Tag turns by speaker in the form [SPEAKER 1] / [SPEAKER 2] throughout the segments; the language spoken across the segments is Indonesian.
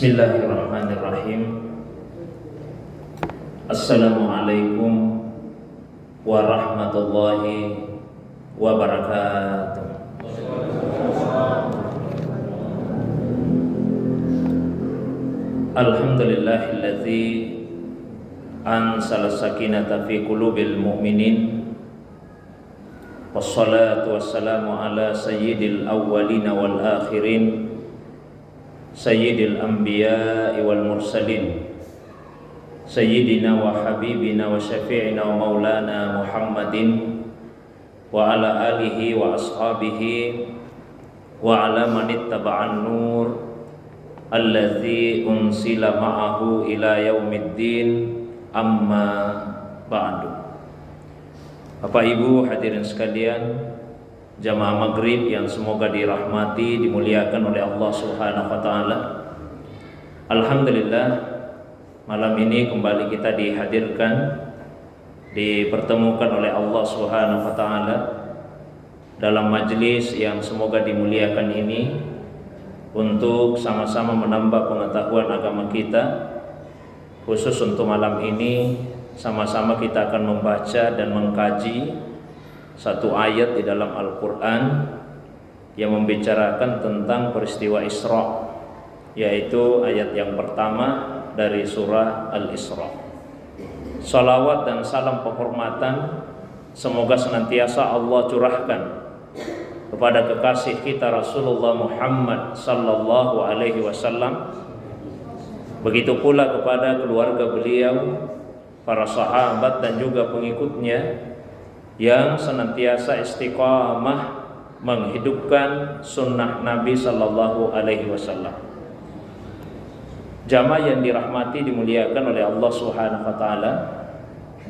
[SPEAKER 1] Bismillahirrahmanirrahim. Assalamualaikum warahmatullahi wabarakatuh. Alhamdulillahilladzi anzala sakinata fi qulubil mu'minin. Wassalatu wassalamu ala sayyidil awwalina wal akhirin, sayyidil anbiya'i wal mursalin, sayyidina wa habibina wa syafi'ina wa maulana Muhammadin wa ala alihi wa ashabihi wa ala man ittaba'an nur allazi unsila ma'ahu ila yaumiddin, amma ba'du. Bapak Ibu hadirin sekalian, jamaah maghrib yang semoga dirahmati, dimuliakan oleh Allah Subhanahu wa taala. Alhamdulillah, malam ini kembali kita dipertemukan oleh Allah Subhanahu wa taala dalam majelis yang semoga dimuliakan ini untuk sama-sama menambah pengetahuan agama kita. Khusus untuk malam ini sama-sama kita akan membaca dan mengkaji satu ayat di dalam Al-Quran yang membicarakan tentang peristiwa Isra, yaitu ayat yang pertama dari surah Al-Isra. Salawat dan salam penghormatan semoga senantiasa Allah curahkan kepada kekasih kita Rasulullah Muhammad sallallahu alaihi wasallam, begitu pula kepada keluarga beliau, para sahabat dan juga pengikutnya yang senantiasa istiqamah menghidupkan sunnah Nabi sallallahu alaihi wasallam. Jamaah yang dirahmati, dimuliakan oleh Allah Subhanahu wa taala,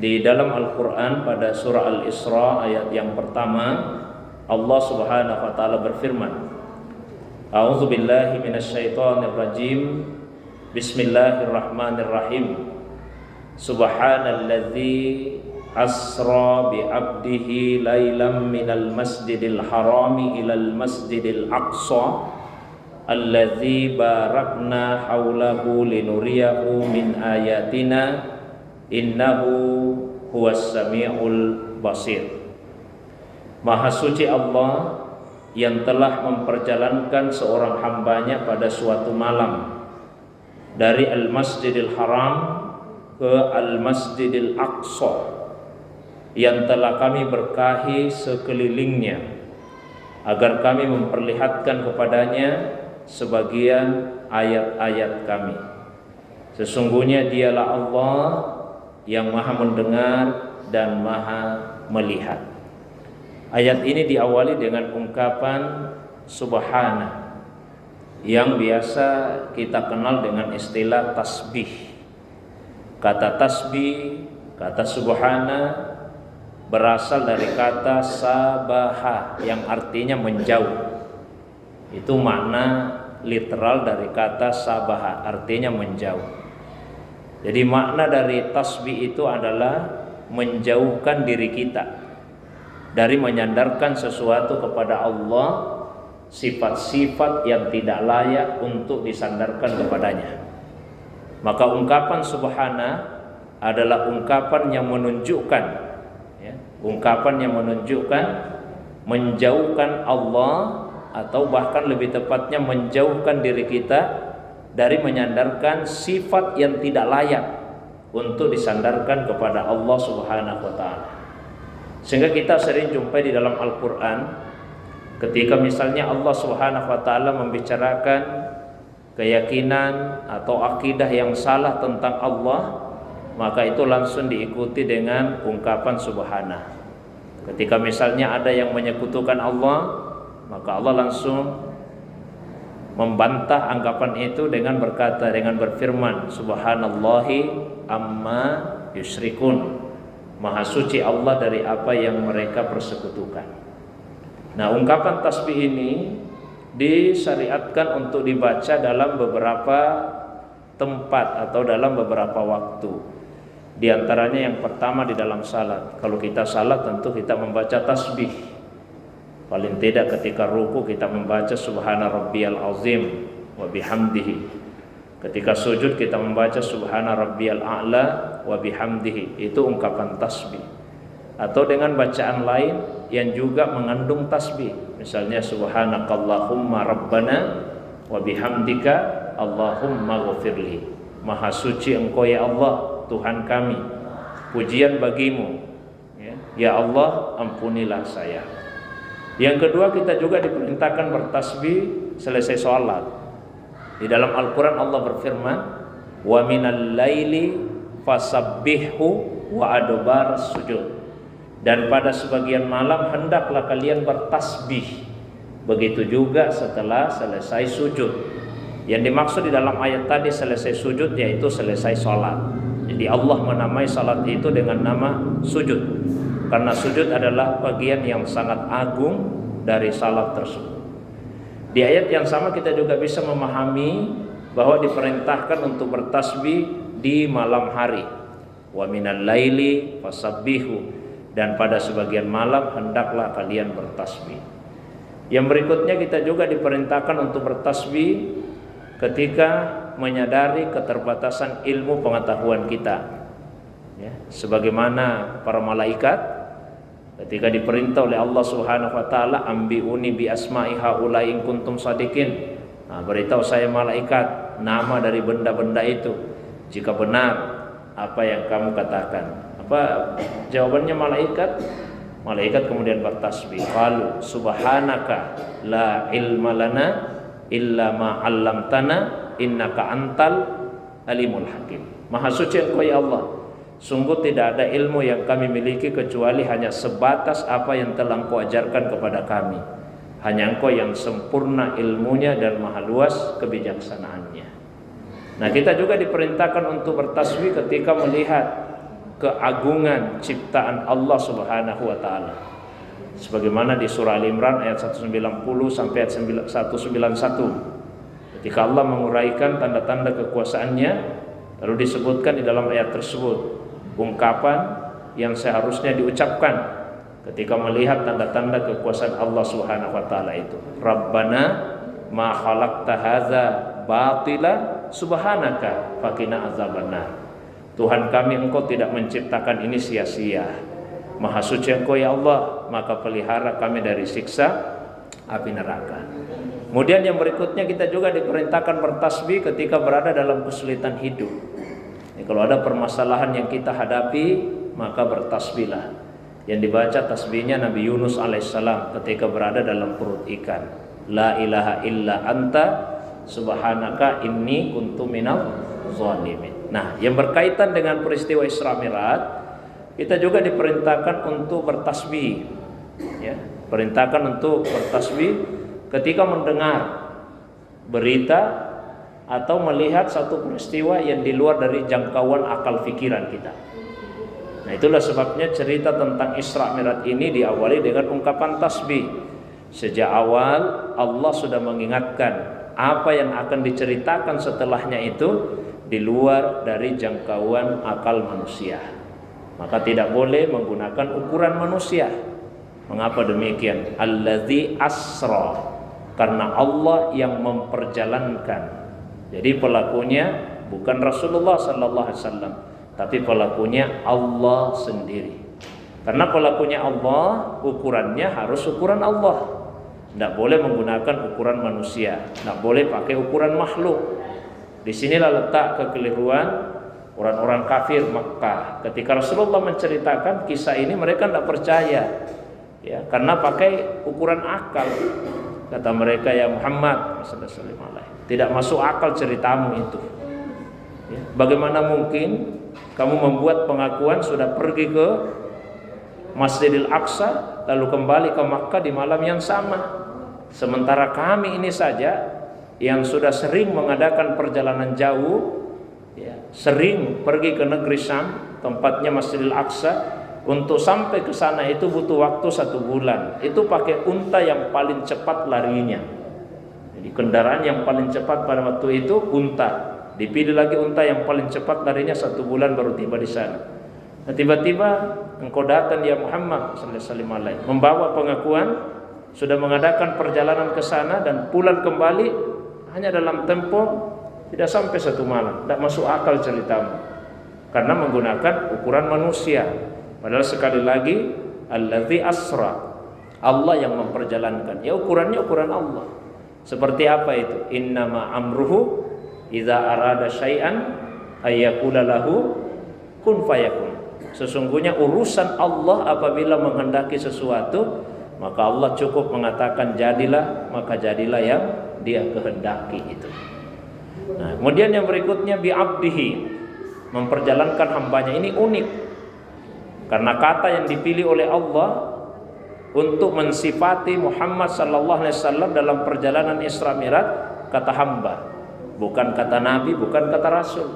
[SPEAKER 1] di dalam Al-Qur'an pada surah Al-Isra ayat yang pertama Allah Subhanahu wa taala berfirman, A'udzubillahi minasyaitonirrajim. Bismillahirrahmanirrahim. Subhanalladzi asra bi 'abdihi lailam minal masjidil harami ilal masjidil aqsa alladzi barakna haulahu linuriyahu min ayatina innahu huwas samiul basir. Maha suci Allah yang telah memperjalankan seorang hambanya pada suatu malam dari Al-Masjidil Haram ke Al-Masjidil Aqsa yang telah kami berkahi sekelilingnya, agar kami memperlihatkan kepadanya sebagian ayat-ayat kami. Sesungguhnya dialah Allah yang maha mendengar dan maha melihat. Ayat ini diawali dengan ungkapan subhana, yang biasa kita kenal dengan istilah tasbih. Kata tasbih, kata subhana berasal dari kata sabaha yang artinya menjauh. Itu makna literal dari kata sabaha, artinya menjauh. Jadi makna dari tasbih itu adalah menjauhkan diri kita dari menyandarkan sesuatu kepada Allah, sifat-sifat yang tidak layak untuk disandarkan kepadanya. Maka ungkapan subhana adalah ungkapan yang menunjukkan, ungkapan yang menunjukkan menjauhkan Allah, atau bahkan lebih tepatnya menjauhkan diri kita dari menyandarkan sifat yang tidak layak untuk disandarkan kepada Allah Subhanahu wa taala. Sehingga kita sering jumpai di dalam Al-Qur'an ketika misalnya Allah Subhanahu wa taala membicarakan keyakinan atau akidah yang salah tentang Allah, maka itu langsung diikuti dengan ungkapan subhana. Ketika misalnya ada yang menyekutukan Allah, maka Allah langsung membantah anggapan itu dengan berkata, dengan berfirman, subhanallahi amma yusyrikun. Maha suci Allah dari apa yang mereka persekutukan. Nah, ungkapan tasbih ini disyariatkan untuk dibaca dalam beberapa tempat atau dalam beberapa waktu. Di antaranya yang pertama di dalam salat. Kalau kita salat tentu kita membaca tasbih. Paling tidak ketika ruku kita membaca subhana rabbiyal azim wa bihamdihi. Ketika sujud kita membaca subhana rabbiyal a'la wa bihamdihi, itu ungkapan tasbih. Atau dengan bacaan lain yang juga mengandung tasbih, misalnya subhanakallahumma rabbana wa bihamdika allahumma ghafirli. Maha suci Engkau ya Allah Tuhan kami, pujian bagimu, ya Allah ampunilah saya. Yang kedua, kita juga diperintahkan bertasbih selesai sholat. Di dalam Al-Quran Allah berfirman, wa minal laili fasabbihu wa adbar sujud. Dan pada sebagian malam hendaklah kalian bertasbih. Begitu juga setelah selesai sujud. Yang dimaksud di dalam ayat tadi selesai sujud yaitu selesai sholat. Jadi Allah menamai salat itu dengan nama sujud, karena sujud adalah bagian yang sangat agung dari salat tersebut. Di ayat yang sama kita juga bisa memahami bahwa diperintahkan untuk bertasbih di malam hari. Wa minal laili fasabbihu, dan pada sebagian malam hendaklah kalian bertasbih. Yang berikutnya kita juga diperintahkan untuk bertasbih ketika menyadari keterbatasan ilmu pengetahuan kita, ya, sebagaimana para malaikat ketika diperintah oleh Allah Subhanahu wa taala, ambiuni bi asma'i haula'i in kuntum sadiqin. Nah, beritahu saya malaikat nama dari benda-benda itu jika benar apa yang kamu katakan. Apa jawabannya malaikat? Malaikat kemudian bertasbih, qalu subhanaka la ilma lana illa ma 'allamtana innaka antal alimul hakim. Maha suci Engkau ya Allah, sungguh tidak ada ilmu yang kami miliki kecuali hanya sebatas apa yang telah Engkau ajarkan kepada kami. Hanya Engkau yang sempurna ilmunya dan maha luas kebijaksanaannya. Nah, kita juga diperintahkan untuk bertasbih ketika melihat keagungan ciptaan Allah Subhanahu wa taala. Sebagaimana di surah Al-Imran ayat 190 sampai ayat 191. Ketika Allah menguraikan tanda-tanda kekuasaannya, lalu disebutkan di dalam ayat tersebut ungkapan yang seharusnya diucapkan ketika melihat tanda-tanda kekuasaan Allah Subhanahu wa taala itu. Rabbana ma khalaqta hadza batila subhanaka faqina azabannar. Tuhan kami, Engkau tidak menciptakan ini sia-sia. Maha suci Engkau ya Allah, maka pelihara kami dari siksa api neraka. Kemudian yang berikutnya kita juga diperintahkan bertasbih ketika berada dalam kesulitan hidup. Kalau ada permasalahan yang kita hadapi, maka bertasbihlah. Yang dibaca tasbihnya Nabi Yunus alaihissalam ketika berada dalam perut ikan. La ilaha illa anta subhanaka inni kuntu minal zalimin. Nah, yang berkaitan dengan peristiwa Isra Mi'raj, kita juga diperintahkan untuk bertasbih, ya, perintahkan untuk bertasbih ketika mendengar berita atau melihat satu peristiwa yang di luar dari jangkauan akal pikiran kita. Nah, itulah sebabnya cerita tentang Isra Mi'raj ini diawali dengan ungkapan tasbih. Sejak awal Allah sudah mengingatkan apa yang akan diceritakan setelahnya itu di luar dari jangkauan akal manusia. Maka tidak boleh menggunakan ukuran manusia. Mengapa demikian? Allazi asra, karena Allah yang memperjalankan. Jadi pelakunya bukan Rasulullah sallallahu alaihi wasallam, tapi pelakunya Allah sendiri. Karena pelakunya Allah, ukurannya harus ukuran Allah. Tidak boleh menggunakan ukuran manusia, tidak boleh pakai ukuran makhluk. Disinilah letak kekeliruan orang-orang kafir Makkah. Ketika Rasulullah menceritakan kisah ini, mereka tidak percaya, ya, karena pakai ukuran akal. Kata mereka, ya Muhammad, tidak masuk akal ceritamu itu. Ya, bagaimana mungkin kamu membuat pengakuan sudah pergi ke Masjidil Aqsa lalu kembali ke Makkah di malam yang sama, sementara kami ini saja yang sudah sering mengadakan perjalanan jauh, ya, sering pergi ke negeri Syam, tempatnya Masjidil Aqsa, untuk sampai ke sana itu butuh waktu 1 bulan. Itu pakai unta yang paling cepat larinya. Jadi kendaraan yang paling cepat pada waktu itu unta. Dipilih lagi unta yang paling cepat larinya 1 bulan baru tiba di sana. Nah, tiba-tiba engkau datang ya Muhammad sallallahu alaihi wasallam membawa pengakuan sudah mengadakan perjalanan ke sana dan pulang kembali hanya dalam tempo Tidak sampai 1 malam, tidak masuk akal ceritamu. Karena menggunakan ukuran manusia. Padahal sekali lagi, allazi asra, Allah yang memperjalankan. Ya ukurannya ukuran Allah. Seperti apa itu? Innama amruhu idza arada syai'an ayyakula lahu kun fayakun. Sesungguhnya urusan Allah apabila menghendaki sesuatu, maka Allah cukup mengatakan jadilah, maka jadilah yang Dia kehendaki itu. Nah, kemudian yang berikutnya bi'abdihi, memperjalankan hambanya. Ini unik karena kata yang dipilih oleh Allah untuk mensifati Muhammad sallallahu alaihi wasallam dalam perjalanan Isra Mi'raj kata hamba, bukan kata nabi, bukan kata rasul.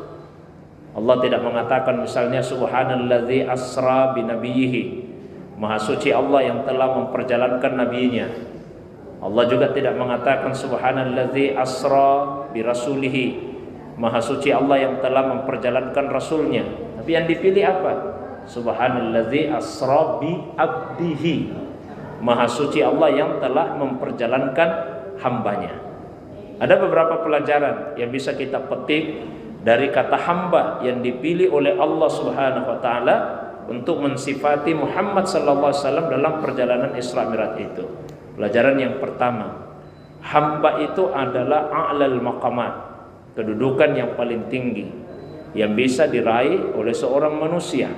[SPEAKER 1] Allah tidak mengatakan misalnya subhanalladzi asra binabiyhi, maha suci Allah yang telah memperjalankan nabinya. Allah juga tidak mengatakan subhanalladzi asra birasulihi, maha suci Allah yang telah memperjalankan rasulnya. Tapi yang dipilih apa? Subhanalladzi asra bi abdihi, maha suci Allah yang telah memperjalankan hambanya. Ada beberapa pelajaran yang bisa kita petik dari kata hamba yang dipilih oleh Allah Subhanahu wa taala untuk mensifati Muhammad sallallahu alaihi wasallam dalam perjalanan Isra Mi'raj itu. Pelajaran yang pertama, hamba itu adalah a'lal maqamat, kedudukan yang paling tinggi yang bisa diraih oleh seorang manusia.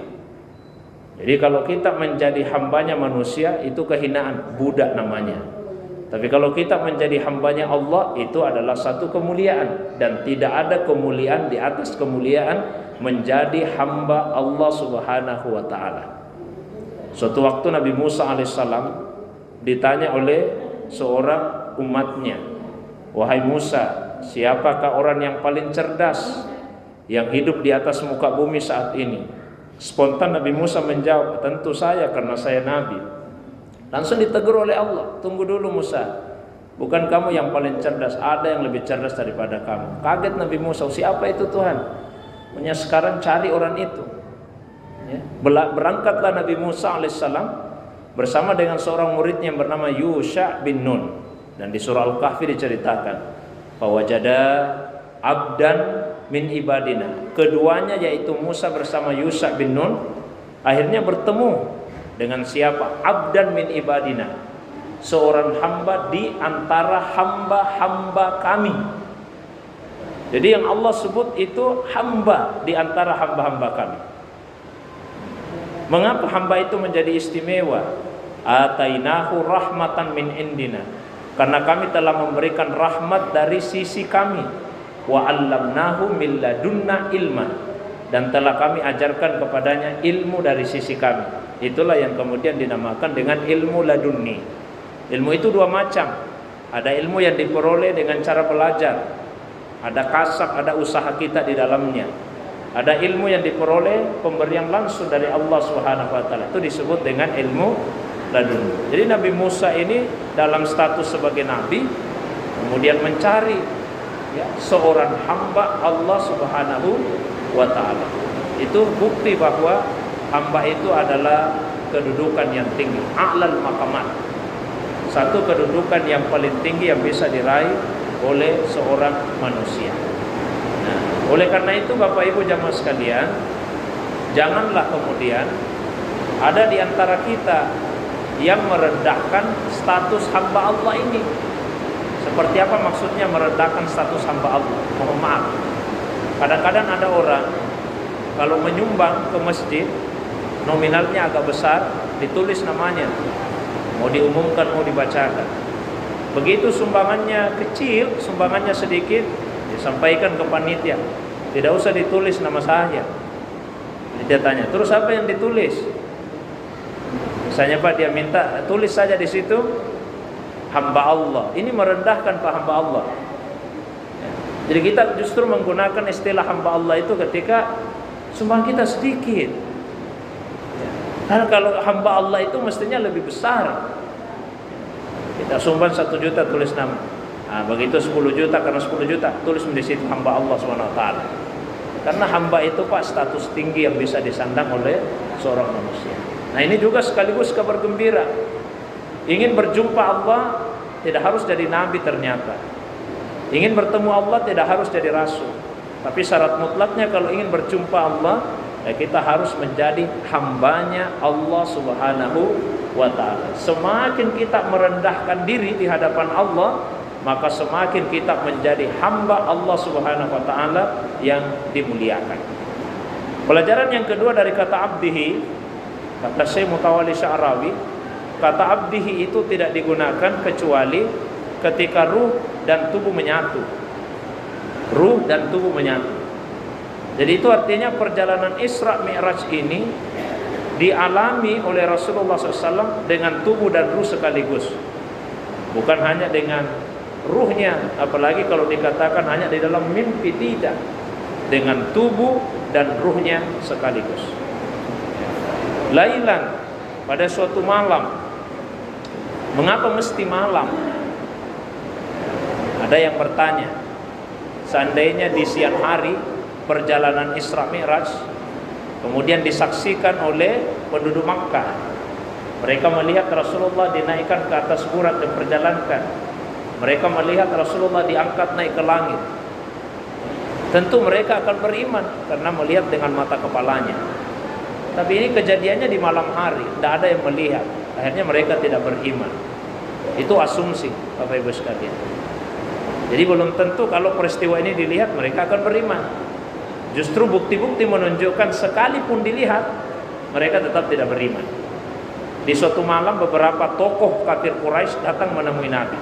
[SPEAKER 1] Jadi kalau kita menjadi hambanya manusia itu kehinaan, budak namanya. Tapi kalau kita menjadi hambanya Allah, itu adalah satu kemuliaan, dan tidak ada kemuliaan di atas kemuliaan menjadi hamba Allah Subhanahu wa taala. Suatu waktu Nabi Musa alaihissalam ditanya oleh seorang umatnya, "Wahai Musa, siapakah orang yang paling cerdas yang hidup di atas muka bumi saat ini?" Spontan Nabi Musa menjawab, "Tentu saya, karena saya nabi." Langsung ditegur oleh Allah, "Tunggu dulu Musa, bukan kamu yang paling cerdas, ada yang lebih cerdas daripada kamu." Kaget Nabi Musa, "Siapa itu Tuhan?" Punya sekarang cari orang itu. Ya. Berangkatlah Nabi Musa alaihissalam bersama dengan seorang muridnya yang bernama Yusha bin Nun, dan di surah Al-Kahfi diceritakan, "Fawajada abdan min ibadina." Keduanya yaitu Musa bersama Yusha bin Nun akhirnya bertemu dengan siapa? Abdan min ibadina, seorang hamba di antara hamba-hamba kami. Jadi yang Allah sebut itu hamba di antara hamba-hamba kami. Mengapa hamba itu menjadi istimewa? Atainahu rahmatan min indina, karena kami telah memberikan rahmat dari sisi kami. Wa 'allamnahu min ladunna ilman, dan telah kami ajarkan kepadanya ilmu dari sisi kami. Itulah yang kemudian dinamakan dengan ilmu ladunni. Ilmu itu dua macam. Ada ilmu yang diperoleh dengan cara belajar, ada kasab, ada usaha kita di dalamnya. Ada ilmu yang diperoleh pemberian langsung dari Allah Subhanahu wa taala. Itu disebut dengan ilmu ladunni. Jadi Nabi Musa ini dalam status sebagai nabi kemudian mencari seorang hamba Allah Subhanahu wa taala. Itu bukti bahwa hamba itu adalah kedudukan yang tinggi, a'lal maqamat. Satu kedudukan yang paling tinggi yang bisa diraih oleh seorang manusia. Nah, oleh karena itu Bapak Ibu jamaah sekalian, janganlah kemudian ada di antara kita yang merendahkan status hamba Allah ini. Seperti apa maksudnya merendahkan status hamba Allah? Mohon maaf, kadang-kadang ada orang kalau menyumbang ke masjid, nominalnya agak besar, ditulis namanya, mau diumumkan, mau dibacakan. Begitu sumbangannya kecil, sumbangannya sedikit, disampaikan ke panitia, tidak usah ditulis nama saya. Jadi dia tanya, terus apa yang ditulis? Misalnya Pak, dia minta tulis saja di situ hamba Allah. Ini merendahkan Pak hamba Allah. Jadi kita justru menggunakan istilah hamba Allah itu ketika sumbang kita sedikit. Karena kalau hamba Allah itu mestinya lebih besar. Kita sumbang 1 juta tulis nama. Nah, begitu 10 juta, karena 10 juta tulis di situ hamba Allah SWT. Karena hamba itu Pak status tinggi yang bisa disandang oleh seorang manusia. Nah ini juga sekaligus kabar gembira. Ingin berjumpa Allah tidak harus jadi nabi ternyata. Ingin bertemu Allah tidak harus jadi rasul, tapi syarat mutlaknya kalau ingin berjumpa Allah, ya kita harus menjadi hambanya Allah Subhanahu wa ta'ala. Semakin kita merendahkan diri di hadapan Allah, maka semakin kita menjadi hamba Allah Subhanahu wa ta'ala yang dimuliakan. Pelajaran yang kedua dari kata abdihi, kata Syekh Mutawalli Sya'rawi, kata abdihi itu tidak digunakan kecuali ketika ruh dan tubuh menyatu. Ruh dan tubuh menyatu. Jadi itu artinya perjalanan Isra Mi'raj ini dialami oleh Rasulullah SAW dengan tubuh dan ruh sekaligus. Bukan hanya dengan ruhnya, apalagi kalau dikatakan hanya di dalam mimpi, tidak. Dengan tubuh dan ruhnya sekaligus. Lailan, pada suatu malam. Mengapa mesti malam? Ada yang bertanya, seandainya di siang hari perjalanan Isra Mi'raj kemudian disaksikan oleh penduduk Makkah, mereka melihat Rasulullah dinaikkan ke atas burak dan perjalankan, mereka melihat Rasulullah diangkat naik ke langit, tentu mereka akan beriman karena melihat dengan mata kepalanya. Tapi ini kejadiannya di malam hari, tidak ada yang melihat, akhirnya mereka tidak beriman. Itu asumsi, Bapak Ibu sekalian. Jadi belum tentu kalau peristiwa ini dilihat mereka akan beriman. Justru bukti-bukti menunjukkan sekalipun dilihat mereka tetap tidak beriman. Di suatu malam beberapa tokoh kafir Quraisy datang menemui Nabi,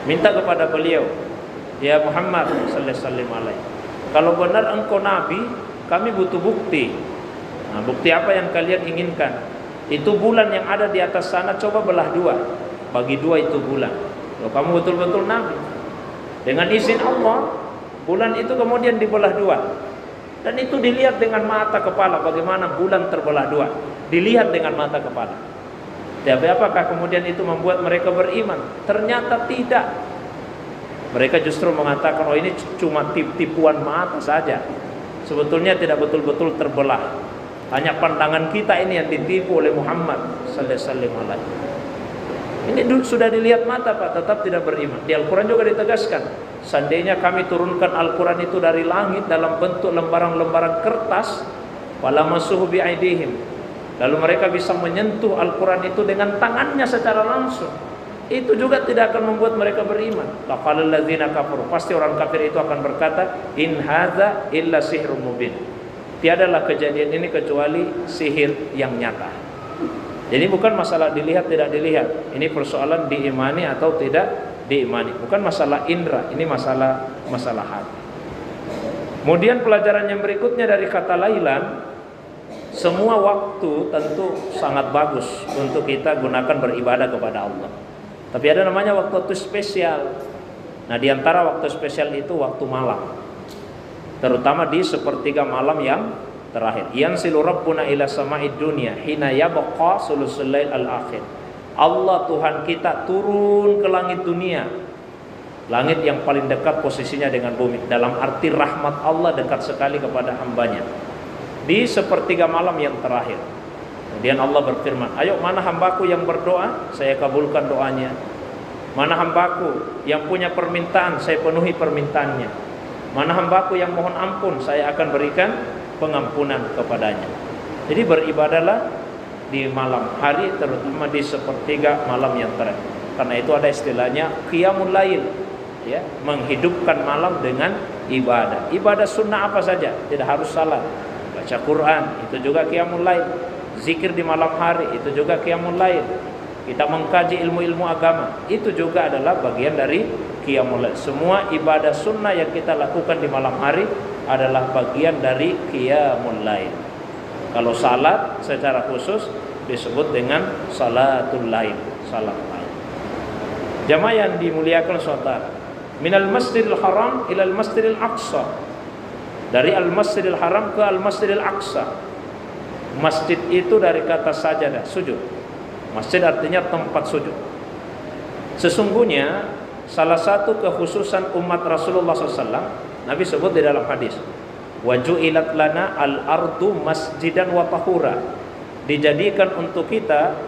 [SPEAKER 1] minta kepada beliau, ya Muhammad sallallahu alaihi wasallam, kalau benar engkau Nabi, kami butuh bukti. Nah, bukti apa yang kalian inginkan? Itu bulan yang ada di atas sana coba belah dua, bagi dua itu bulan. Kalau kamu betul-betul Nabi, dengan izin Allah, bulan itu kemudian dibelah dua. Dan itu dilihat dengan mata kepala, bagaimana bulan terbelah dua. Dilihat dengan mata kepala. Tapi apakah kemudian itu membuat mereka beriman? Ternyata tidak. Mereka justru mengatakan, oh ini cuma tipuan mata saja. Sebetulnya tidak betul-betul terbelah. Hanya pandangan kita ini yang ditipu oleh Muhammad sallallahu alaihi wasallam. Ini sudah dilihat mata Pak, tetap tidak beriman. Di Al-Quran juga ditegaskan, seandainya kami turunkan Al-Quran itu dari langit dalam bentuk lembaran-lembaran kertas, falamasuhu bi'aidihim, lalu mereka bisa menyentuh Al-Quran itu dengan tangannya secara langsung, itu juga tidak akan membuat mereka beriman. Laqalal ladzina kafaru, pasti orang kafir itu akan berkata, in hadza illa sihrun mubin, tiadalah kejadian ini kecuali sihir yang nyata. Jadi bukan masalah dilihat tidak dilihat, ini persoalan diimani atau tidak diimani, bukan masalah indera, ini masalah hati. Kemudian pelajaran yang berikutnya dari kata lailan, semua waktu tentu sangat bagus untuk kita gunakan beribadah kepada Allah. Tapi ada namanya waktu spesial. Nah, di antara waktu spesial itu waktu malam, terutama di sepertiga malam yang terakhir. Yanzilu Rabbuna ila sama'id dunya hina yabqa sulusul lail al-akhir. Allah Tuhan kita turun ke langit dunia, langit yang paling dekat posisinya dengan bumi, dalam arti rahmat Allah dekat sekali kepada hambanya di sepertiga malam yang terakhir. Kemudian Allah berfirman, ayo mana hambaku yang berdoa, saya kabulkan doanya. Mana hambaku yang punya permintaan, saya penuhi permintaannya. Mana hambaku yang mohon ampun, saya akan berikan pengampunan kepadanya. Jadi beribadahlah di malam hari, terutama di sepertiga malam yang terakhir. Karena itu ada istilahnya qiyamul lail, ya, menghidupkan malam dengan ibadah. Ibadah sunnah apa saja, tidak harus salat. Baca Quran, itu juga qiyamul lail. Zikir di malam hari, itu juga qiyamul lail. Kita mengkaji ilmu-ilmu agama, itu juga adalah bagian dari qiyamul lail. Semua ibadah sunnah yang kita lakukan di malam hari adalah bagian dari qiyamul lail. Kalau salat secara khusus disebut dengan salatul lail, salat lail. Jamaah yang dimuliakan saudara, minal masjidil haram ilal masjidil aqsa, dari al masjidil haram ke al masjidil aqsa. Masjid itu dari kata sajadah, sujud. Masjid artinya tempat sujud. Sesungguhnya salah satu kekhususan umat Rasulullah SAW, Nabi sebut di dalam hadis, waju'ilat lana al-ardu masjidan wa tahura, dijadikan untuk kita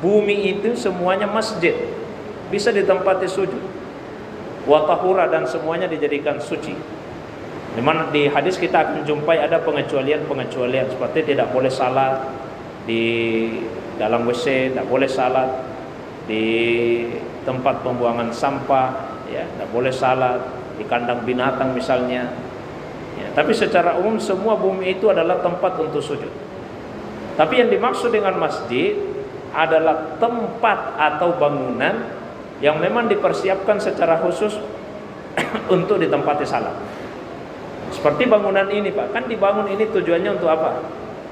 [SPEAKER 1] bumi itu semuanya masjid, bisa ditempati sujud. wa tahura, dan semuanya dijadikan suci. Di mana di hadis kita akan jumpai ada pengecualian seperti tidak boleh salat di dalam WC, tidak boleh salat di tempat pembuangan sampah, ya, tidak boleh salat di kandang binatang misalnya. Ya, tapi secara umum semua bumi itu adalah tempat untuk sujud. Tapi yang dimaksud dengan masjid adalah tempat atau bangunan yang memang dipersiapkan secara khusus untuk ditempati salat. Seperti bangunan ini, Pak, kan dibangun ini tujuannya untuk apa?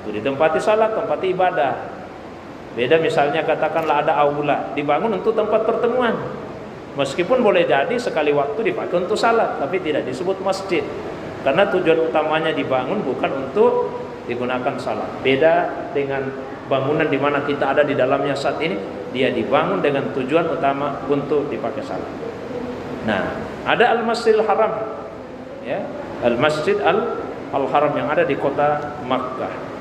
[SPEAKER 1] Untuk ditempati salat, tempati ibadah. Beda misalnya katakanlah ada aula, dibangun untuk tempat pertemuan. Meskipun boleh jadi sekali waktu dipakai untuk salat, tapi tidak disebut masjid. Karena tujuan utamanya dibangun bukan untuk digunakan salat. Beda dengan bangunan di mana kita ada di dalamnya saat ini, dia dibangun dengan tujuan utama untuk dipakai salat. Nah, ada Al-Masjidil Haram, ya, Al-Masjid Al-Haram yang ada di kota Makkah.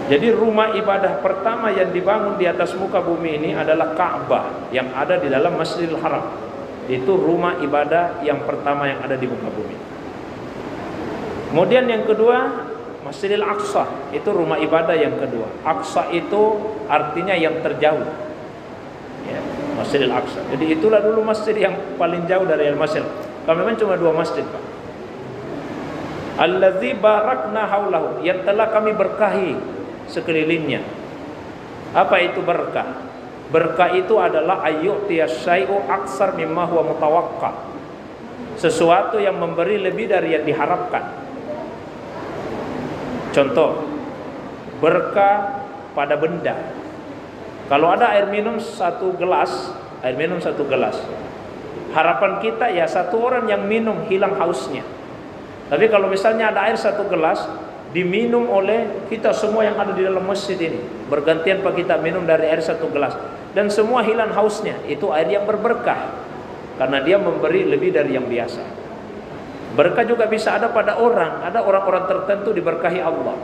[SPEAKER 1] Jadi rumah ibadah pertama yang dibangun di atas muka bumi ini adalah Ka'bah yang ada di dalam Masjidil Haram. Itu rumah ibadah yang pertama yang ada di muka bumi. Kemudian yang kedua, Masjidil Aqsa, itu rumah ibadah yang kedua. Aqsa itu artinya yang terjauh, ya, Masjidil Aqsa. Jadi itulah dulu masjid yang paling jauh dari Al-Masjid. Kami memang cuma 2 masjid, Pak. Allazi barakna haulahu, yang telah kami berkahi sekelilingnya. Apa itu berkah? Berkah itu adalah ayyutiyas syai'u aksar mimma huwa mutawaqqa. Sesuatu yang memberi lebih dari yang diharapkan. Contoh, berkah pada benda. Kalau ada air minum satu gelas, harapan kita ya satu orang yang minum hilang hausnya. Tapi kalau misalnya ada air satu gelas diminum oleh kita semua yang ada di dalam masjid ini, bergantian Pak kita minum dari air satu gelas, dan semua hilang hausnya, itu air yang berberkah karena dia memberi lebih dari yang biasa. Berkah juga bisa ada pada orang, ada orang-orang tertentu diberkahi Allah,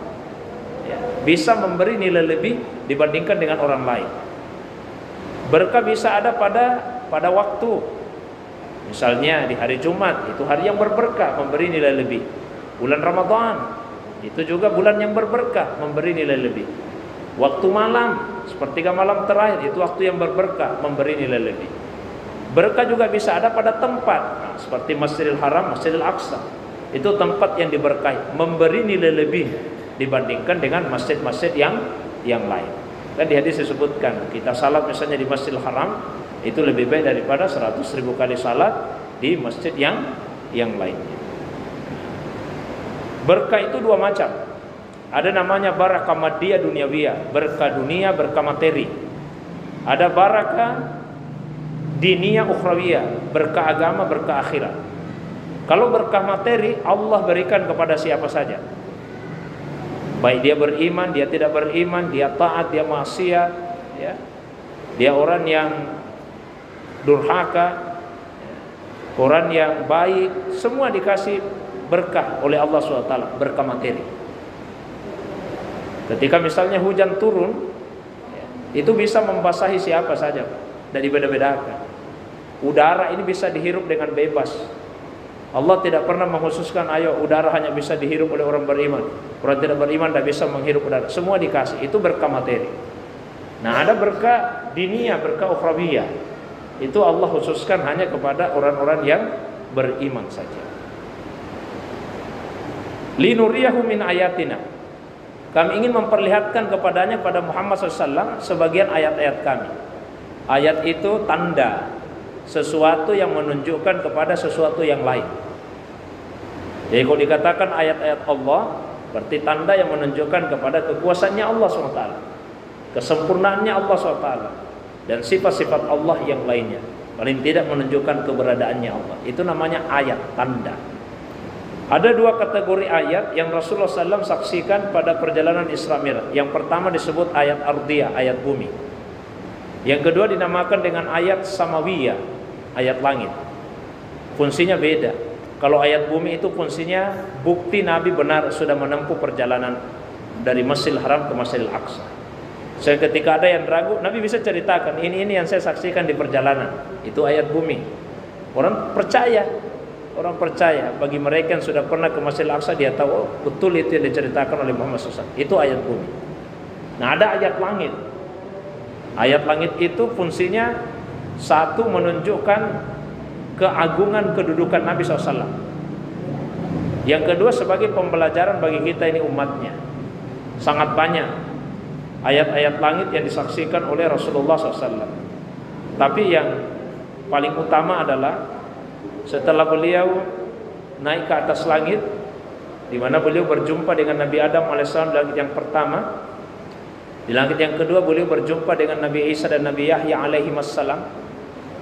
[SPEAKER 1] ya, bisa memberi nilai lebih dibandingkan dengan orang lain. Berkah bisa ada pada waktu, misalnya di hari Jumat, itu hari yang berberkah, memberi nilai lebih. Bulan Ramadan itu juga bulan yang berberkah, memberi nilai lebih. Waktu malam, sepertiga malam terakhir, itu waktu yang berberkah, memberi nilai lebih. Berkah juga bisa ada pada tempat, nah, seperti Masjidil Haram, Masjidil Aqsa. Itu tempat yang diberkahi, memberi nilai lebih dibandingkan dengan masjid-masjid yang lain. Dan di hadis disebutkan, kita salat misalnya di Masjidil Haram itu lebih baik daripada 100.000 kali salat di masjid yang lainnya. Berkah itu 2 macam. Ada namanya barakah madiyah duniawiyah, berkah dunia, berkah materi. Ada barakah diniyah ukhrawiyah, berkah agama, berkah akhirat. Kalau berkah materi Allah berikan kepada siapa saja, baik dia beriman, dia tidak beriman, dia taat, dia maksiat, ya, dia orang yang durhaka, orang yang baik, semua dikasih berkah oleh Allah SWT, berkah materi. Ketika misalnya hujan turun, itu bisa membasahi siapa saja, dan dibeda-bedakan. Udara ini bisa dihirup dengan bebas. Allah tidak pernah mengkhususkan, ayo udara hanya bisa dihirup oleh orang beriman, orang tidak beriman tidak bisa menghirup udara. Semua dikasih, itu berkah materi. Nah, ada berkah diniyah, berkah ukhrawiyah. Itu Allah khususkan hanya kepada orang-orang yang beriman saja. Linuriyahu min ayatina, kami ingin memperlihatkan kepadanya, pada Muhammad SAW, sebagian ayat-ayat kami. Ayat itu tanda, sesuatu yang menunjukkan kepada sesuatu yang lain. Jadi kalau dikatakan ayat-ayat Allah, berarti tanda yang menunjukkan kepada kekuasaannya Allah SWT, kesempurnaannya Allah SWT, dan sifat-sifat Allah yang lainnya. Paling tidak menunjukkan keberadaannya Allah. Itu namanya ayat, tanda. Ada 2 kategori ayat yang Rasulullah SAW saksikan pada perjalanan Isra Mi'raj. Yang pertama disebut ayat ardiyah, ayat bumi. Yang kedua dinamakan dengan ayat samawiyah, ayat langit. Fungsinya beda. Kalau ayat bumi itu fungsinya bukti Nabi benar sudah menempuh perjalanan dari Masjidil Haram ke Masjidil Aqsa. Ketika ada yang ragu, Nabi bisa ceritakan, ini yang saya saksikan di perjalanan. Itu ayat bumi. Orang percaya. Bagi mereka yang sudah pernah ke Masjidil Aqsa, dia tahu, oh, betul itu yang diceritakan oleh Muhammad SAW. Itu ayat bumi. Nah, ada ayat langit. Ayat langit itu fungsinya satu, menunjukkan keagungan kedudukan Nabi SAW. Yang kedua, sebagai pembelajaran bagi kita ini umatnya. Sangat banyak ayat-ayat langit yang disaksikan oleh Rasulullah SAW. Tapi yang paling utama adalah setelah beliau naik ke atas langit, di mana beliau berjumpa dengan Nabi Adam alaihissalam di langit yang pertama. Di langit yang kedua beliau berjumpa dengan Nabi Isa dan Nabi Yahya alaihissalam.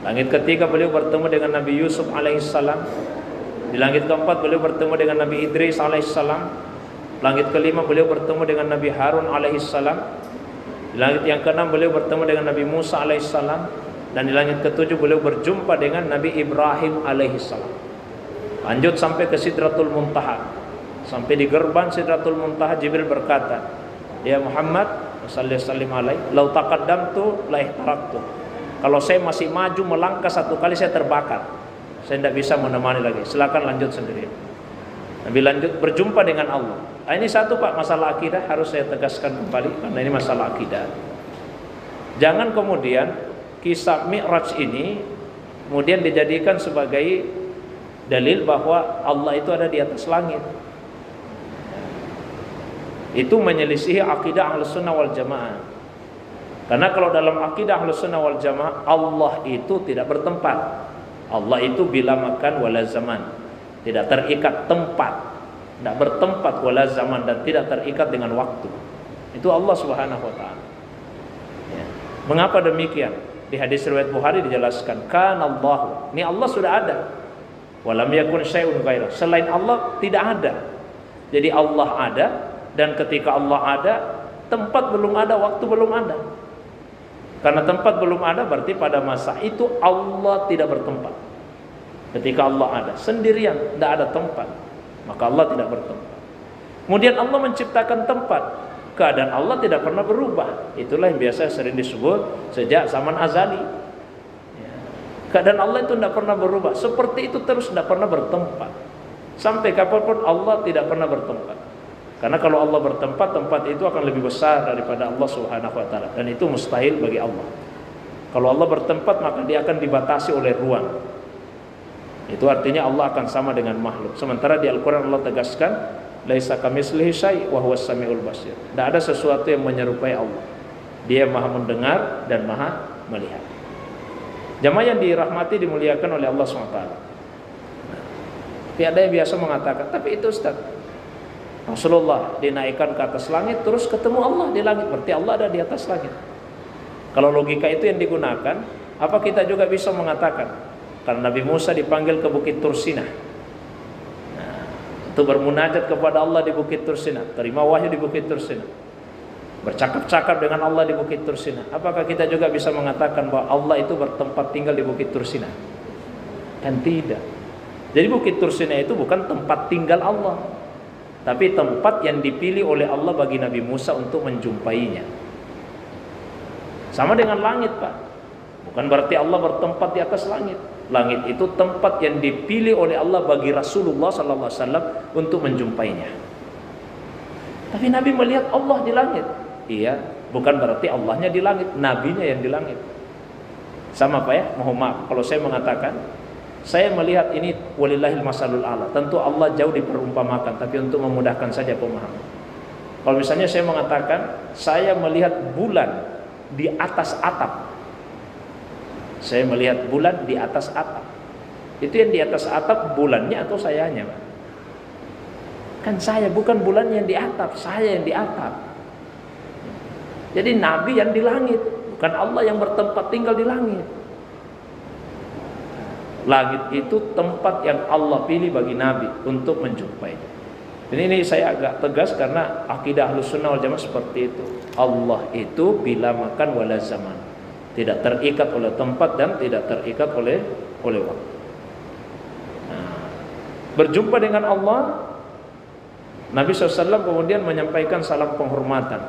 [SPEAKER 1] Langit ketiga beliau bertemu dengan Nabi Yusuf alaihissalam. Di langit keempat beliau bertemu dengan Nabi Idris alaihissalam. Langit kelima beliau bertemu dengan Nabi Harun alaihissalam. Di langit yang keenam beliau bertemu dengan Nabi Musa alaihissalam. Dan di langit ketujuh beliau berjumpa dengan Nabi Ibrahim alaihissalam. Lanjut sampai ke Sidratul Muntaha. Sampai di gerbang Sidratul Muntaha, Jibril berkata, "Ya Muhammad, sallallahu alaihi, lau taqaddamtu la ihtaraktu." Kalau saya masih maju melangkah satu kali, saya terbakar. Saya tidak bisa menemani lagi. Silakan lanjut sendiri. Nabi lanjut berjumpa dengan Allah. Nah, ini satu Pak, masalah akidah harus saya tegaskan kembali, karena ini masalah akidah. Jangan kemudian kisah Mi'raj ini kemudian dijadikan sebagai dalil bahwa Allah itu ada di atas langit. Itu menyelisihi akidah Ahlussunnah wal Jamaah. Karena kalau dalam akidah Ahlussunnah wal Jamaah, Allah itu tidak bertempat. Allah itu bila makan wala zaman, tidak terikat tempat, tidak bertempat wala zaman, dan tidak terikat dengan waktu. Itu Allah Subhanahu wa taala. Ya. Mengapa demikian? Di hadis riwayat Bukhari dijelaskan, kanallahu. Ini Allah sudah ada. Walam yakun syai'un ghairah. Selain Allah tidak ada. Jadi Allah ada, dan ketika Allah ada, tempat belum ada, waktu belum ada. Karena tempat belum ada, berarti pada masa itu Allah tidak bertempat. Ketika Allah ada sendirian, tidak ada tempat, maka Allah tidak bertempat. Kemudian Allah menciptakan tempat. Keadaan Allah tidak pernah berubah. Itulah yang biasa sering disebut sejak zaman azali. Keadaan Allah itu tidak pernah berubah. Seperti itu terus, tidak pernah bertempat. Sampai kapanpun Allah tidak pernah bertempat. Karena kalau Allah bertempat, tempat itu akan lebih besar daripada Allah Subhanahu wa taala, dan itu mustahil bagi Allah. Kalau Allah bertempat, maka dia akan dibatasi oleh ruang. Itu artinya Allah akan sama dengan makhluk. Sementara di Al-Qur'an Allah tegaskan, laisa kamitslihi syai' wa huwas samiul basir. Tidak ada sesuatu yang menyerupai Allah. Dia Maha mendengar dan Maha melihat. Jamaah yang dirahmati, dimuliakan oleh Allah SWT. Tapi ada yang biasa mengatakan, tapi itu Ustaz, Rasulullah dinaikkan ke atas langit, terus ketemu Allah di langit, berarti Allah ada di atas langit. Kalau logika itu yang digunakan, apa kita juga bisa mengatakan, karena Nabi Musa dipanggil ke Bukit Tursina, nah, untuk bermunajat kepada Allah di Bukit Tursina, terima wahyu di Bukit Tursina, bercakap-cakap dengan Allah di Bukit Tursina. Apakah kita juga bisa mengatakan bahwa Allah itu bertempat tinggal di Bukit Tursina? Kan tidak. Jadi Bukit Tursina itu bukan tempat tinggal Allah, tapi tempat yang dipilih oleh Allah bagi Nabi Musa untuk menjumpainya. Sama dengan langit Pak. Bukan berarti Allah bertempat di atas langit. Langit itu tempat yang dipilih oleh Allah bagi Rasulullah SAW untuk menjumpainya. Tapi Nabi melihat Allah di langit. Iya, bukan berarti Allahnya di langit, Nabinya yang di langit. Sama Pak ya, mohon maaf kalau saya mengatakan saya melihat ini walillahil masalul a'la. Tentu Allah jauh diperumpamakan, tapi untuk memudahkan saja pemahaman. Kalau misalnya saya mengatakan saya melihat bulan di atas atap. Saya melihat bulan di atas atap. Itu yang di atas atap bulannya atau sayanya, Pak? Kan saya, bukan bulan yang di atap, saya yang di atap. Jadi Nabi yang di langit, bukan Allah yang bertempat tinggal di langit. Langit itu tempat yang Allah pilih bagi Nabi untuk menjumpainya. Dan ini saya agak tegas karena akidah Ahlussunnah wal Jamaah seperti itu. Allah itu bila makan wala zaman, tidak terikat oleh tempat dan tidak terikat oleh waktu. Nah, berjumpa dengan Allah, Nabi SAW kemudian menyampaikan salam penghormatan.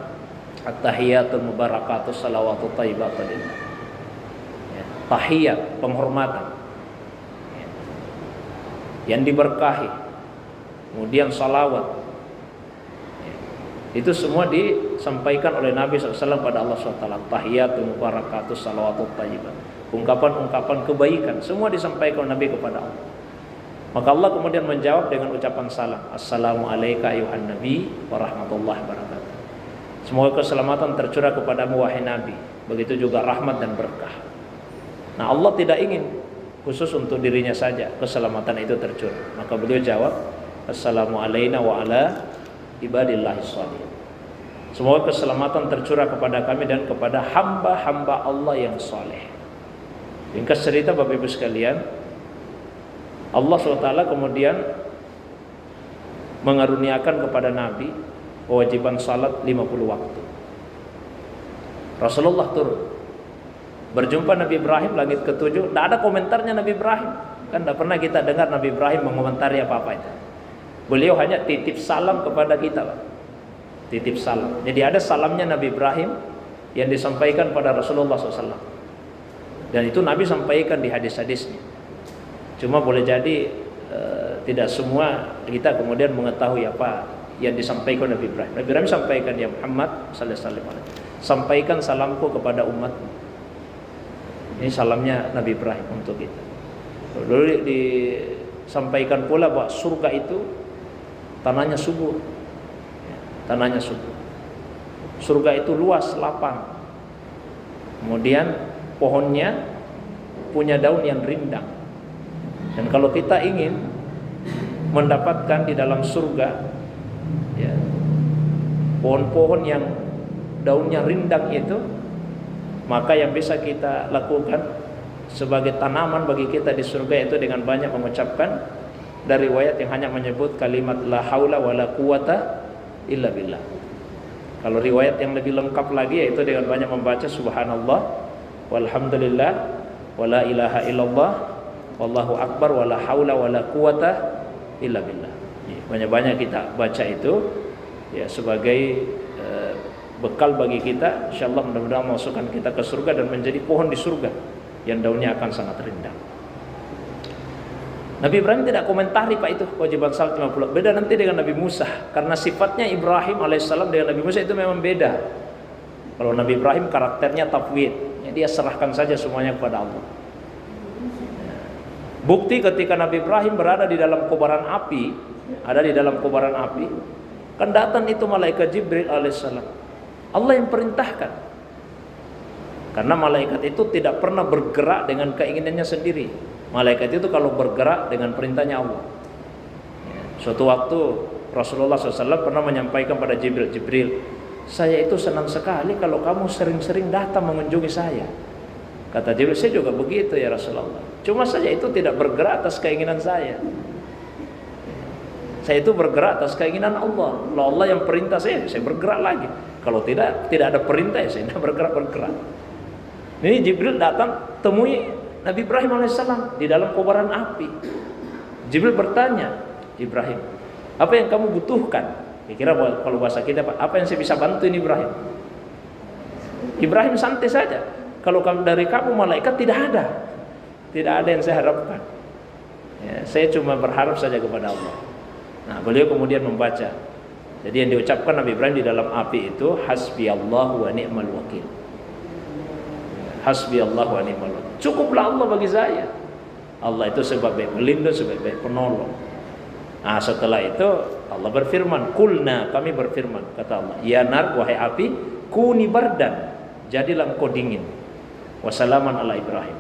[SPEAKER 1] At-tahiyatul mubarakatus salawatut thayyibatu lillah. Ya, tahiyat, penghormatan. Ya, yang diberkahi. Kemudian salawat. Ya, itu semua disampaikan oleh Nabi SAW pada Allah SWT. Tahiyatul mubarakatus salawatut thayyibah. Ungkapan-ungkapan kebaikan semua disampaikan oleh Nabi kepada Allah. Maka Allah kemudian menjawab dengan ucapan salam. Assalamualaikum ayuhan nabi warahmatullahi wabarakatuh. Semoga keselamatan tercurah kepadamu wahai Nabi. Begitu juga rahmat dan berkah. Nah, Allah tidak ingin khusus untuk dirinya saja keselamatan itu tercurah. Maka beliau jawab, Assalamualaikum wa ala ibadillahis shalihin. Semoga keselamatan tercurah kepada kami dan kepada hamba-hamba Allah yang saleh. Ringkas cerita Bapak Ibu sekalian, Allah SWT kemudian mengaruniakan kepada Nabi kewajiban salat 50 waktu. Rasulullah turun berjumpa Nabi Ibrahim langit ketujuh. Tidak ada komentarnya Nabi Ibrahim. Kan tidak pernah kita dengar Nabi Ibrahim mengomentari apa-apa itu. Beliau hanya titip salam kepada kita, Pak. Titip salam. Jadi ada salamnya Nabi Ibrahim yang disampaikan pada Rasulullah SAW. Dan itu Nabi sampaikan di hadis-hadisnya. Cuma boleh jadi tidak semua kita kemudian mengetahui apa yang disampaikan Nabi Ibrahim. Nabi Ibrahim sampaikan, ya Muhammad sallallahu alaihi wasallam, sampaikan salamku kepada umatmu. Ini salamnya Nabi Ibrahim untuk kita. Lalu disampaikan pula bahwa surga itu tanahnya subur. Tanahnya subur. Surga itu luas, lapang. Kemudian pohonnya punya daun yang rindang. Dan kalau kita ingin mendapatkan di dalam surga, ya, pohon-pohon yang daunnya rindang itu, maka yang bisa kita lakukan sebagai tanaman bagi kita di surga itu dengan banyak mengucapkan dari riwayat yang hanya menyebut kalimat la haula wala quwata illa billah. Kalau riwayat yang lebih lengkap lagi yaitu dengan banyak membaca subhanallah walhamdulillah wala ilaha illallah wallahu akbar wala haula wala quwata illa billah. Banyak-banyak kita baca itu ya sebagai bekal bagi kita, insyaallah mudah-mudahan memasukkan kita ke surga dan menjadi pohon di surga yang daunnya akan sangat rindang. Nabi Ibrahim tidak komentari Pak itu kewajiban salat 50. Beda nanti dengan Nabi Musa, karena sifatnya Ibrahim alaihissalam dengan Nabi Musa itu memang beda. Kalau Nabi Ibrahim karakternya tafwid, ya dia serahkan saja semuanya kepada Allah. Bukti ketika Nabi Ibrahim berada di dalam kobaran api, kan datang itu malaikat Jibril alaihissalam. Allah yang perintahkan. Karena malaikat itu tidak pernah bergerak dengan keinginannya sendiri. Malaikat itu kalau bergerak dengan perintahnya Allah. Suatu waktu Rasulullah SAW pernah menyampaikan pada Jibril, saya itu senang sekali kalau kamu sering-sering datang mengunjungi saya. Kata Jibril, saya juga begitu ya Rasulullah. Cuma saja itu tidak bergerak atas keinginan saya. Saya itu bergerak atas keinginan Allah. Kalau Allah yang perintah saya bergerak lagi. Kalau tidak ada perintah ya saya tidak bergerak. Ini Jibril datang temui Nabi Ibrahim alaihissalam di dalam kobaran api. Jibril bertanya, Ibrahim, apa yang kamu butuhkan? Kira kalau bahasa kita, apa yang saya bisa bantu ini Ibrahim? Ibrahim santai saja. Kalau dari kamu malaikat tidak ada yang saya harapkan. Ya, saya cuma berharap saja kepada Allah. Nah, beliau kemudian membaca. Jadi yang diucapkan Nabi Ibrahim di dalam api itu hasbiyallahu wa ni'mal wakil. Hasbiyallahu wa ni'mal wakil. Cukuplah Allah bagi saya. Allah itu sebagai pelindung, sebagai penolong. Nah, setelah itu Allah berfirman, kulna, kami berfirman, kata Allah, ya nar, wahai api, kuni bardan, jadilah engkau dingin. Wassalaman ala Ibrahim.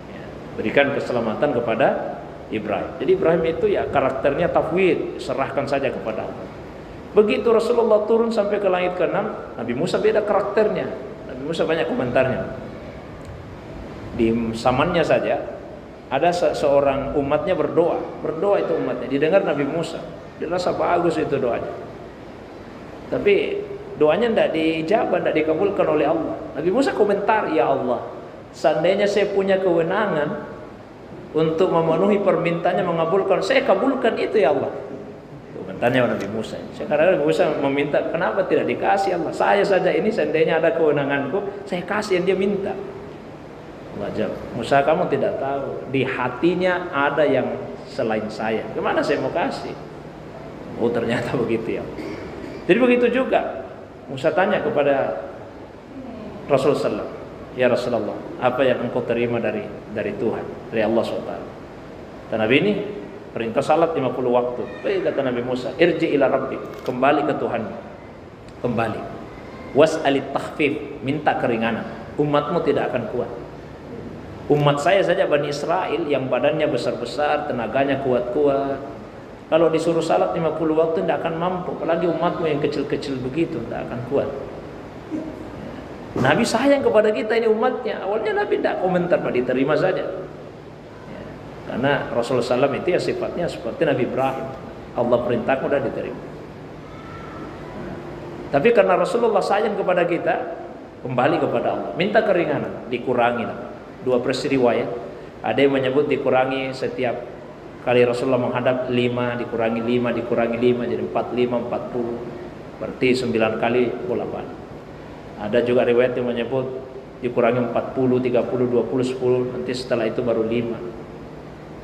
[SPEAKER 1] Ya, berikan keselamatan kepada Ibrahim. Jadi Ibrahim itu ya karakternya tafwid, serahkan saja kepada Allah. Begitu Rasulullah turun sampai ke langit ke-6, Nabi Musa beda karakternya. Nabi Musa banyak komentarnya. Di zamannya saja ada seorang umatnya berdoa itu umatnya, didengar Nabi Musa, dirasa bagus itu doanya. Tapi doanya tidak dijawab, tidak dikabulkan oleh Allah. Nabi Musa komentar, ya Allah, seandainya saya punya kewenangan untuk memenuhi permintaannya, mengabulkan, saya kabulkan itu ya Allah. Tanya Nabi Musa. Sekarang Nabi Musa meminta, kenapa tidak dikasih Allah? Saya saja ini seandainya ada kewenanganku, saya kasih yang dia minta. Wajib. Musa, kamu tidak tahu, di hatinya ada yang selain saya. Gimana saya mau kasih? Oh, ternyata begitu ya. Jadi begitu juga Musa tanya kepada Rasulullah SAW, ya Rasulullah, apa yang engkau terima dari Tuhan, dari Allah SWT? Dan Nabi ini perintah salat 50 waktu. Baik, kata Nabi Musa, irji ila rabbi, kembali ke Tuhan, kembali. Was'alit takhfif, minta keringanan. Umatmu tidak akan kuat. Umat saya saja Bani Israel yang badannya besar-besar, tenaganya kuat-kuat, kalau disuruh salat 50 waktu tidak akan mampu. Apalagi umatmu yang kecil-kecil begitu, tidak akan kuat. Nabi sayang kepada kita ini umatnya. Awalnya Nabi tidak komentar, Pak, diterima saja. Karena Rasulullah SAW itu ya sifatnya seperti Nabi Ibrahim. Allah perintahkan sudah diterima. Tapi karena Rasulullah sayang kepada kita, kembali kepada Allah, minta keringanan, dikurangi. Dua versi riwayat, ada yang menyebut dikurangi setiap kali Rasulullah menghadap 5, dikurangi 5, dikurangi 5, jadi 45, 40, berarti 9 kali bolak-balik. Ada juga riwayat yang menyebut dikurangi 40, 30, 20, 10, nanti setelah itu baru 5.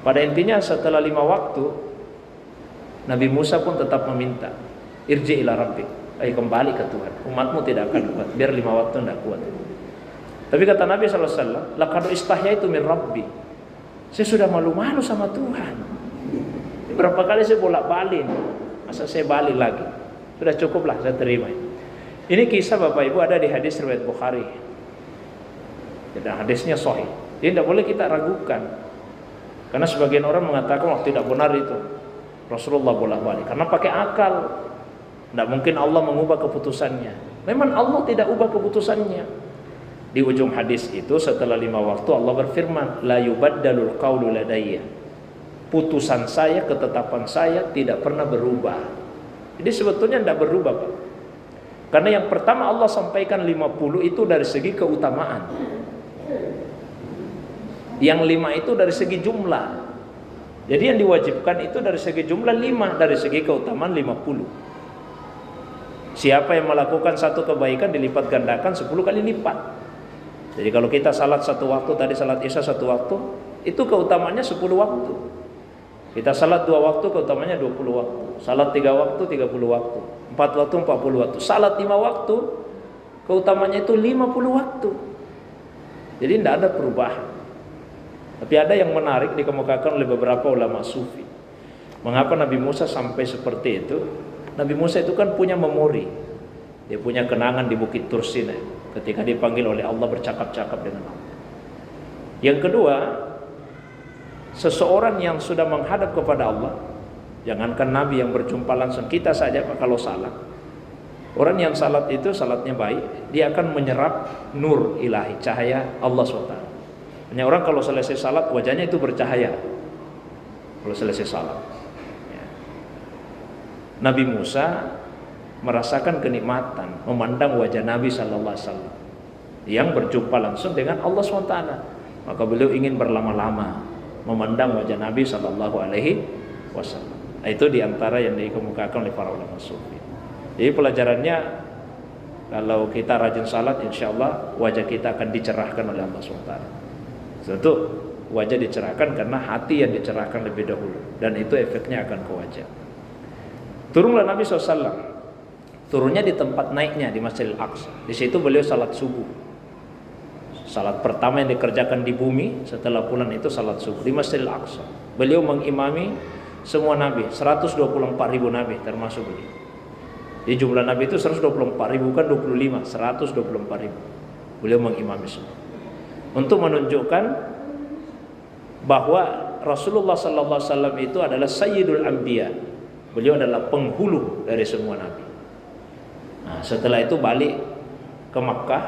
[SPEAKER 1] Pada intinya setelah 5 waktu, Nabi Musa pun tetap meminta, irji ila rabbik, ayo kembali ke Tuhan, umatmu tidak akan kuat, biar 5 waktu tidak kuat. Tapi kata Nabi SAW, laqad istahyaitu min rabbi, saya sudah malu-malu sama Tuhan. Berapa kali saya bolak-balik, masa saya balik lagi? Sudah cukuplah, saya terima. Ini kisah Bapak Ibu ada di hadis riwayat Bukhari. Dan hadisnya sahih. Jadi tidak boleh kita ragukan. Karena sebagian orang mengatakan waktu tidak benar itu Rasulullah bolak-balik karena pakai akal. Tidak mungkin Allah mengubah keputusannya. Memang Allah tidak ubah keputusannya. Di ujung hadis itu setelah 5 waktu Allah berfirman, la yubaddalul qawlu ladayya. Putusan saya, ketetapan saya tidak pernah berubah. Jadi sebetulnya tidak berubah, Pak. Karena yang pertama Allah sampaikan 50 itu dari segi keutamaan. Yang 5 itu dari segi jumlah. Jadi yang diwajibkan itu dari segi jumlah 5, dari segi keutamaan 50. Siapa yang melakukan satu kebaikan dilipat gandakan 10 kali lipat. Jadi kalau kita salat 1 waktu, tadi salat isya 1 waktu, itu keutamaannya 10 waktu. Kita salat 2 waktu, keutamaannya 20 waktu. Salat 3 waktu, 30 waktu. 4 waktu, 40 waktu. Salat 5 waktu, keutamaannya itu 50 waktu. Jadi tidak ada perubahan. Tapi ada yang menarik dikemukakan oleh beberapa ulama sufi. Mengapa Nabi Musa sampai seperti itu? Nabi Musa itu kan punya memori. Dia punya kenangan di Bukit Tursina ketika dipanggil oleh Allah bercakap-cakap dengan Allah. Yang kedua, seseorang yang sudah menghadap kepada Allah, jangankan Nabi yang berjumpa langsung, kita saja kalau salat, orang yang salat itu salatnya baik, dia akan menyerap nur ilahi, cahaya Allah SWT. Hanya orang kalau selesai salat wajahnya itu bercahaya. Kalau selesai salat, ya. Nabi Musa merasakan kenikmatan memandang wajah Nabi Sallallahu Alaihi Wasallam yang berjumpa langsung dengan Allah SWT. Maka beliau ingin berlama-lama memandang wajah Nabi Sallallahu Alaihi Wasallam. Itu diantara yang dikemukakan oleh para ulama sufi. Jadi pelajarannya, kalau kita rajin salat, insya Allah wajah kita akan dicerahkan oleh Allah SWT. Tentu wajah dicerahkan karena hati yang dicerahkan lebih dahulu, dan itu efeknya akan ke wajah. Turunlah Nabi SAW. Turunnya di tempat naiknya di Masjidil Aqsa. Di situ beliau salat subuh. Salat pertama yang dikerjakan di bumi setelah pulang itu salat subuh di Masjidil Aqsa. Beliau mengimami semua nabi, 124.000 nabi termasuk beliau. Di jumlah nabi itu 124.000, bukan 25, 124.000. Beliau mengimami semua. Untuk menunjukkan bahwa Rasulullah sallallahu alaihi wasallam itu adalah Sayyidul Anbiya. Beliau adalah penghulu dari semua nabi. Nah, setelah itu balik ke Makkah,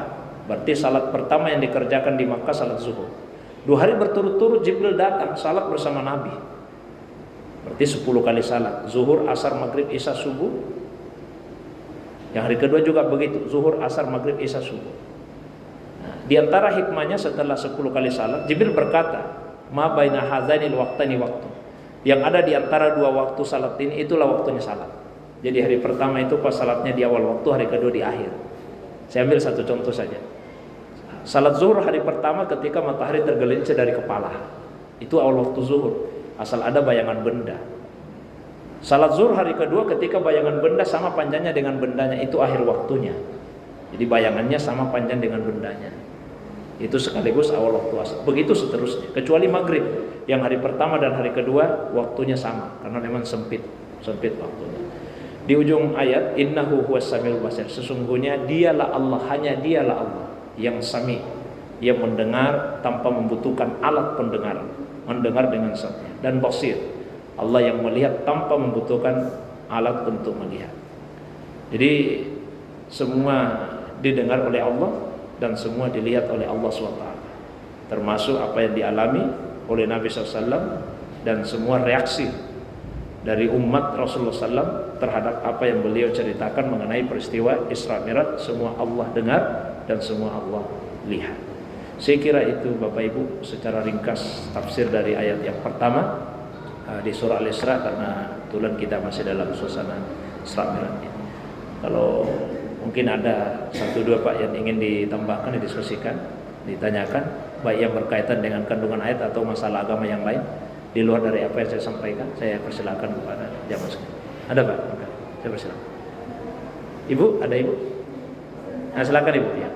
[SPEAKER 1] berarti salat pertama yang dikerjakan di Makkah salat zuhur. 2 hari berturut-turut Jibril datang salat bersama Nabi. Berarti 10 kali salat, zuhur, asar, maghrib, isya, subuh. Yang hari kedua juga begitu, zuhur, asar, maghrib, isya, subuh. Di antara hikmahnya setelah 10 kali salat, Jibril berkata, "Ma baina hadzainil waqtaini waqtu." Yang ada di antara 2 waktu salat ini itulah waktunya salat. Jadi hari pertama itu pas salatnya di awal waktu, hari kedua di akhir. Saya ambil satu contoh saja. Salat zuhur hari pertama ketika matahari tergelincir dari kepala, itu awal waktu zuhur, asal ada bayangan benda. Salat zuhur hari kedua ketika bayangan benda sama panjangnya dengan bendanya, itu akhir waktunya. Jadi bayangannya sama panjang dengan bendanya, itu sekaligus awal waktu asar. Begitu seterusnya, kecuali maghrib yang hari pertama dan hari kedua waktunya sama, karena memang sempit waktunya. Di ujung ayat, innahu huwas samiul basir, sesungguhnya dialah Allah, hanya dialah Allah yang sami, yang mendengar tanpa membutuhkan alat pendengar, mendengar dengan sami, dan basir, Allah yang melihat tanpa membutuhkan alat untuk melihat. Jadi semua didengar oleh Allah dan semua dilihat oleh Allah SWT, termasuk apa yang dialami oleh Nabi SAW dan semua reaksi dari umat Rasulullah SAW terhadap apa yang beliau ceritakan mengenai peristiwa Isra Mi'raj. Semua Allah dengar dan semua Allah lihat. Saya kira itu Bapak Ibu secara ringkas tafsir dari ayat yang pertama di surah Al-Isra, karena kebetulan kita masih dalam suasana Isra Mi'raj. Kalau mungkin ada satu dua Pak yang ingin ditambahkan, didiskusikan, ditanyakan, baik yang berkaitan dengan kandungan ayat atau masalah agama yang lain di luar dari apa yang saya sampaikan, saya persilakan kepada jamaah sekalian. Ada Pak? Saya persilakan. Ibu, ada Ibu? Nah, silakan Ibu ya.